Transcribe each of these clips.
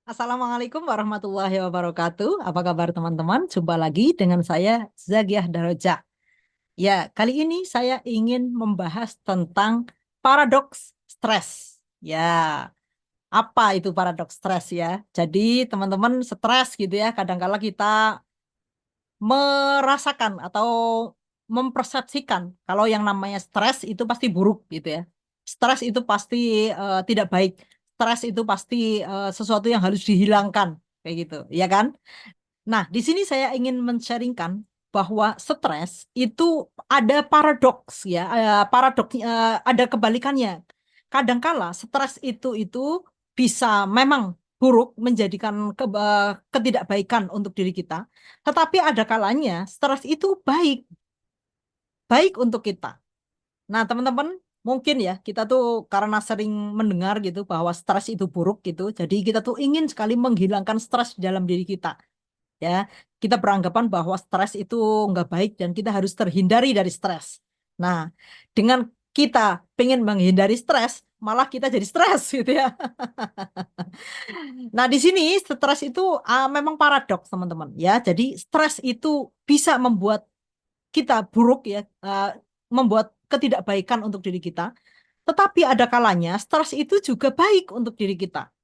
Assalamualaikum warahmatullahi wabarakatuh. Apa kabar teman-teman? Jumpa lagi dengan saya Zagiah Daroja. Ya, kali ini saya ingin membahas tentang paradoks stres. Ya, apa itu paradoks stres ya? Jadi teman-teman stres gitu ya, kadangkala kita merasakan atau mempersepsikan kalau yang namanya stres itu pasti buruk gitu ya. Stres itu pasti tidak baik. Stres itu pasti sesuatu yang harus dihilangkan kayak gitu, ya kan? Nah, di sini saya ingin men-sharingkan bahwa stres itu ada paradoks ya, paradoks ada kebalikannya. Kadangkala stres itu bisa memang buruk menjadikan ketidakbaikan untuk diri kita, tetapi ada kalanya stres itu baik, baik untuk kita. Nah, teman-teman, mungkin ya kita tuh karena sering mendengar gitu bahwa stres itu buruk gitu, jadi kita tuh ingin sekali menghilangkan stres di dalam diri kita. Ya, kita beranggapan bahwa stres itu nggak baik dan kita harus terhindari dari stres. Nah, dengan kita pengen menghindari stres, malah kita jadi stres gitu ya. Nah, di sini stres itu memang paradoks, teman-teman ya. Jadi stres itu bisa membuat kita buruk ya, membuat ketidakbaikan untuk diri kita. Tetapi ada kalanya stres itu juga baik untuk diri kita.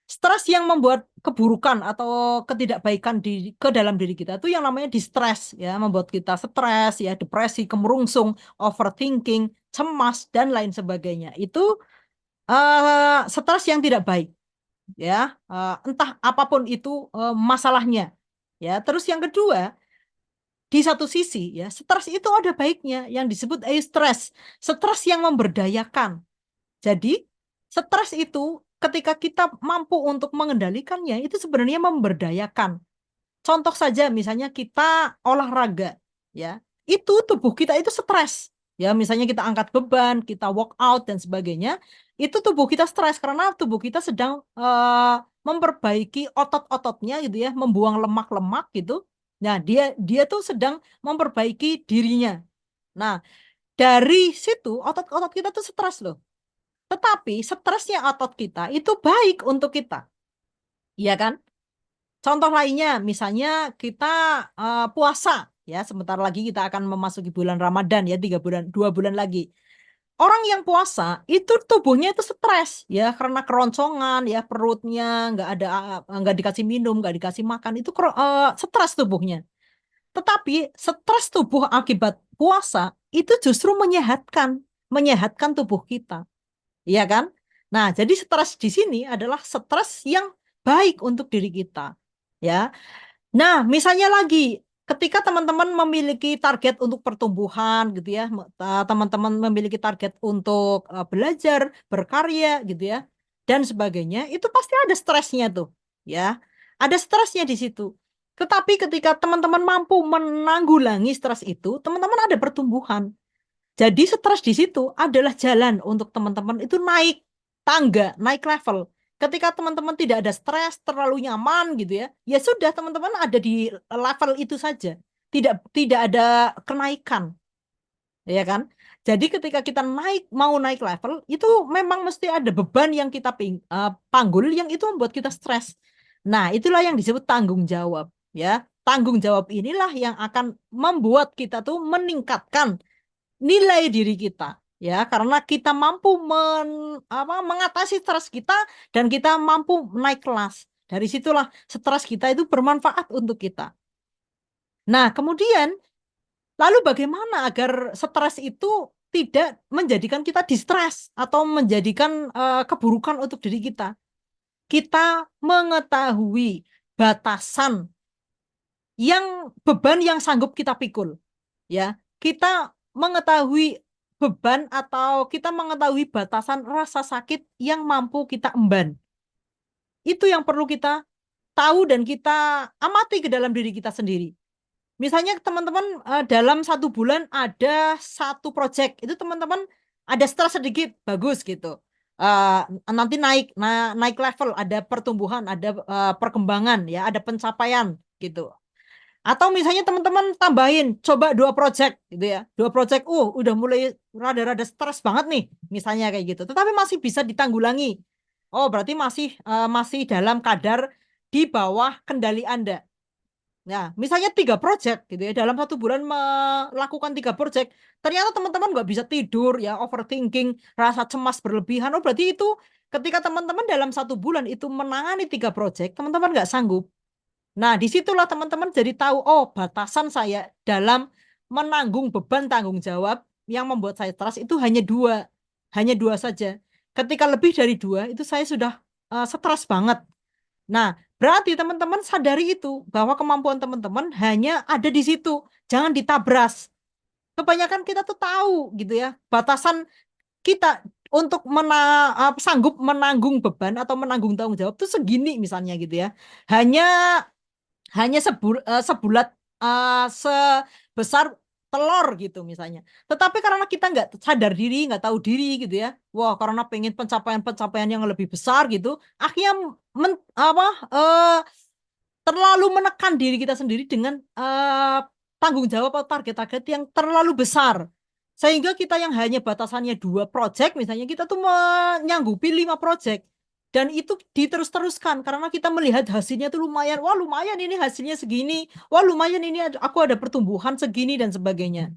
Stres yang membuat keburukan atau ketidakbaikan ke dalam diri kita itu yang namanya distress ya, membuat kita stres ya, depresi, kemerungsung, overthinking, cemas dan lain sebagainya. Itu stres yang tidak baik ya, entah apapun itu masalahnya. Ya, terus yang kedua, di satu sisi ya, stres itu ada baiknya yang disebut eustress, stres yang memberdayakan. Jadi, stres itu ketika kita mampu untuk mengendalikannya itu sebenarnya memberdayakan. Contoh saja misalnya kita olahraga ya. Itu tubuh kita itu stres. Ya, misalnya kita angkat beban, kita walk out dan sebagainya, itu tubuh kita stres karena tubuh kita sedang memperbaiki otot-ototnya gitu ya, membuang lemak-lemak gitu. Nah, dia dia tuh sedang memperbaiki dirinya. Nah, dari situ otot-otot kita tuh stres loh. Tetapi stresnya otot kita itu baik untuk kita, iya kan? Contoh lainnya, misalnya kita puasa, ya sebentar lagi kita akan memasuki bulan Ramadan ya, 3 bulan, 2 bulan lagi. Orang yang puasa itu tubuhnya itu stres ya karena keroncongan ya perutnya nggak dikasih minum, nggak dikasih makan itu stres tubuhnya. Tetapi stres tubuh akibat puasa itu justru menyehatkan tubuh kita. Iya kan? Nah, jadi stres di sini adalah stres yang baik untuk diri kita. Ya. Nah, misalnya lagi ketika teman-teman memiliki target untuk pertumbuhan gitu ya, teman-teman memiliki target untuk belajar, berkarya gitu ya, dan sebagainya, itu pasti ada stresnya tuh, ya. Ada stresnya di situ. Tetapi ketika teman-teman mampu menanggulangi stres itu, teman-teman ada pertumbuhan. Jadi stres di situ adalah jalan untuk teman-teman itu naik tangga, naik level. Ketika teman-teman tidak ada stres, terlalu nyaman gitu ya, ya sudah teman-teman ada di level itu saja. Tidak ada kenaikan, ya kan? Jadi ketika kita mau naik level, itu memang mesti ada beban yang kita panggul yang itu membuat kita stres. Nah, itulah yang disebut tanggung jawab, ya. Tanggung jawab inilah yang akan membuat kita tuh meningkatkan nilai diri kita ya karena kita mampu mengatasi stres kita dan kita mampu naik kelas. Dari situlah stres kita itu bermanfaat untuk kita. Nah, kemudian lalu bagaimana agar stres itu tidak menjadikan kita distres atau menjadikan keburukan untuk diri kita? Kita mengetahui batasan yang beban yang sanggup kita pikul ya. Kita mengetahui beban atau kita mengetahui batasan rasa sakit yang mampu kita emban. Itu yang perlu kita tahu dan kita amati ke dalam diri kita sendiri. Misalnya teman-teman dalam 1 bulan ada satu project, itu teman-teman ada stres sedikit, bagus gitu. Eh, Nanti naik level, ada pertumbuhan, ada perkembangan ya, ada pencapaian gitu. Atau misalnya teman-teman tambahin, coba 2 project gitu ya. 2 project, udah mulai rada-rada stres banget nih, misalnya kayak gitu. Tetapi masih bisa ditanggulangi. Oh, berarti masih dalam kadar di bawah kendali Anda. Nah, misalnya 3 project gitu ya, dalam 1 bulan melakukan 3 project, ternyata teman-teman nggak bisa tidur ya, overthinking, rasa cemas berlebihan. Oh, berarti itu ketika teman-teman dalam 1 bulan itu menangani 3 project, teman-teman nggak sanggup. Nah, disitulah teman-teman jadi tahu, oh, batasan saya dalam menanggung beban tanggung jawab yang membuat saya stres itu hanya dua saja. Ketika lebih dari 2, itu saya sudah stres banget. Nah, berarti teman-teman sadari itu bahwa kemampuan teman-teman hanya ada di situ, jangan ditabras. Kebanyakan kita tuh tahu gitu ya, batasan kita untuk sanggup menanggung beban atau menanggung tanggung jawab tuh segini misalnya gitu ya. Hanya hanya sebulat sebesar telur gitu misalnya. Tetapi karena kita nggak sadar diri, nggak tahu diri gitu ya. Wah, karena pengen pencapaian-pencapaian yang lebih besar gitu, akhirnya eh, terlalu menekan diri kita sendiri dengan tanggung jawab atau target-target yang terlalu besar. Sehingga kita yang hanya batasannya 2 project, misalnya kita tuh menyanggupi 5 project. Dan itu diterus-teruskan karena kita melihat hasilnya tuh lumayan. Wah, lumayan ini hasilnya segini. Wah, lumayan ini aku ada pertumbuhan segini dan sebagainya.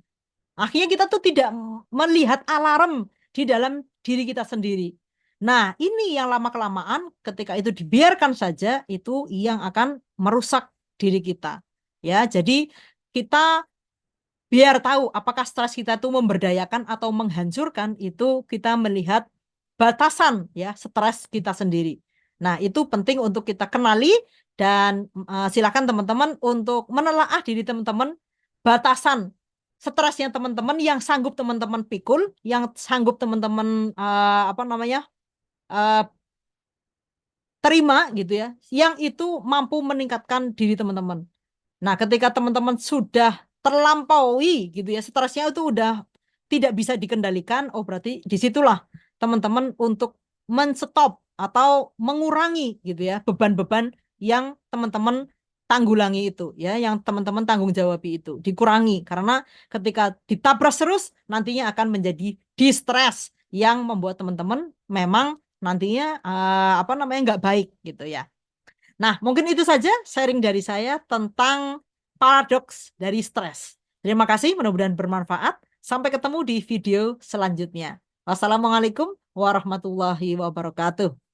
Akhirnya kita tuh tidak melihat alarm di dalam diri kita sendiri. Nah, ini yang lama-kelamaan ketika itu dibiarkan saja, itu yang akan merusak diri kita. Ya, jadi kita biar tahu apakah stres kita itu memberdayakan atau menghancurkan, itu kita melihat batasan ya stres kita sendiri. Nah, itu penting untuk kita kenali dan silakan teman-teman untuk menelaah diri teman-teman batasan stresnya teman-teman yang sanggup teman-teman pikul, yang sanggup teman-teman apa namanya? eh, terima gitu ya, yang itu mampu meningkatkan diri teman-teman. Nah, ketika teman-teman sudah terlampaui gitu ya, stresnya itu udah tidak bisa dikendalikan, oh berarti disitulah teman-teman untuk menstop atau mengurangi gitu ya beban-beban yang teman-teman tanggulangi itu ya, yang teman-teman tanggung jawabi itu dikurangi karena ketika ditabrak terus nantinya akan menjadi distress yang membuat teman-teman memang nantinya apa namanya nggak baik gitu ya. Nah, mungkin itu saja sharing dari saya tentang paradoks dari stres. Terima kasih, mudah-mudahan bermanfaat. Sampai ketemu di video selanjutnya. Wassalamualaikum warahmatullahi wabarakatuh.